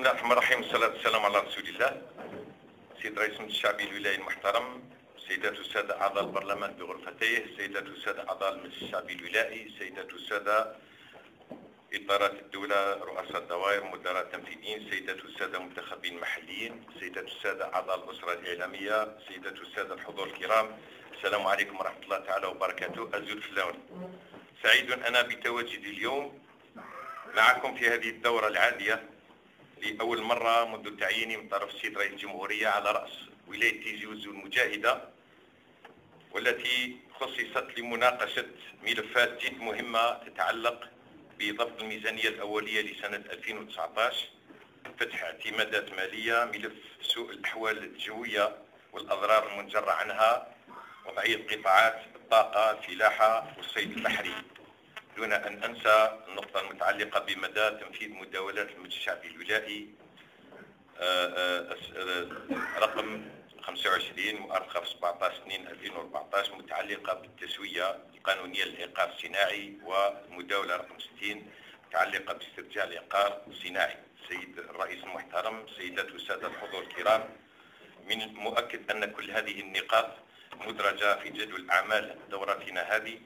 الله الرحمن الرحيم، والصلاة والسلام على رسول الله. سيد رئيس المجلس الشعبي الولايي المحترم، سيدات والسادة أعضاء البرلمان بغرفتيه، سيدات والسادة أعضاء المجلس الشعبي الولائي، سيدات والسادة إدارات الدولة، رؤساء الدوائر، مدراء تنفيذيين، سيدات والسادة منتخبين محليين، سيدات والسادة أعضاء الأسرة الإعلامية، سيدات والسادة الحضور الكرام، السلام عليكم ورحمة الله تعالى وبركاته. أزول فلاوني، سعيد أنا بتواجدي اليوم معكم في هذه الدورة العادية لأول مرة منذ تعييني من طرف السيد رئيس الجمهورية على رأس ولاية تيزي وزو المجاهدة، والتي خصصت لمناقشة ملفات جد مهمة تتعلق بضبط الميزانية الأولية لسنة 2019، فتح اعتمادات مالية، ملف سوء الأحوال الجوية والأضرار المنجرة عنها، وضعية قطاعات الطاقة، الفلاحة والصيد البحري، دون أن أنسى النقطة المتعلقة بمدى تنفيذ مداولات المجلس الشعبي الولائي رقم 25 مؤرخة 17/2/2014 متعلقة بالتسوية القانونية للإيقاف الصناعي، والمداولة رقم 60 متعلقة باسترجاع العقار الصناعي. سيد الرئيس المحترم، سيدات والسادة الحضور الكرام، من المؤكد أن كل هذه النقاط مدرجة في جدول أعمال دورتنا هذه،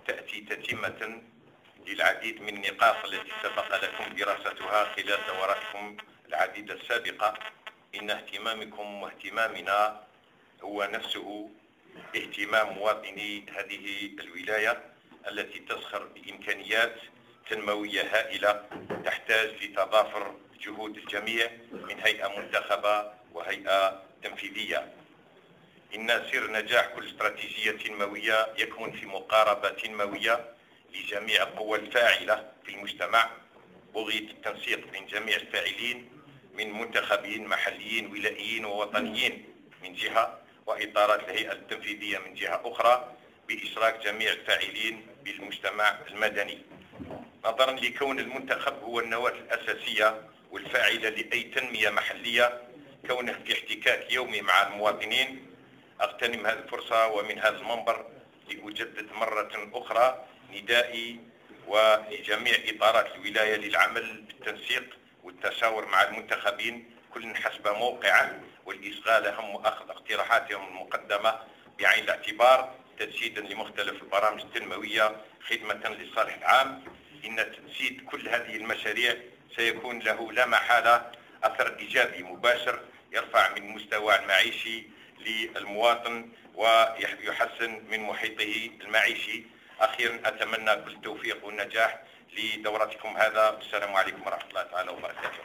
تأتي تتمة للعديد من النقاط التي سبق لكم دراستها خلال دوراتكم العديدة السابقة. إن اهتمامكم واهتمامنا هو نفسه اهتمام مواطني هذه الولاية التي تزخر بإمكانيات تنموية هائلة تحتاج لتضافر جهود الجميع من هيئة منتخبة وهيئة تنفيذية. إن سر نجاح كل استراتيجية تنموية يكمن في مقاربة تنموية لجميع القوى الفاعلة في المجتمع، بغية التنسيق بين جميع الفاعلين من منتخبين محليين ولائيين ووطنيين من جهة، وإطارات الهيئة التنفيذية من جهة أخرى، بإشراك جميع الفاعلين بالمجتمع المدني. نظرا لكون المنتخب هو النواة الأساسية والفاعلة لأي تنمية محلية، كونه في احتكاك يومي مع المواطنين، أغتنم هذه الفرصة ومن هذا المنبر لأجدد مرة أخرى ندائي ولجميع إطارات الولاية للعمل بالتنسيق والتشاور مع المنتخبين، كل حسب موقعه، والإصغاء لهم وأخذ اقتراحاتهم المقدمة بعين الاعتبار تجسيدا لمختلف البرامج التنموية خدمة للصالح العام. إن تجسيد كل هذه المشاريع سيكون له لا محالة أثر إيجابي مباشر يرفع من المستوى المعيشي للمواطن ويحسن من محيطه المعيشي. أخيرا أتمنى كل التوفيق والنجاح لدورتكم هذا، والسلام عليكم ورحمة الله تعالى وبركاته.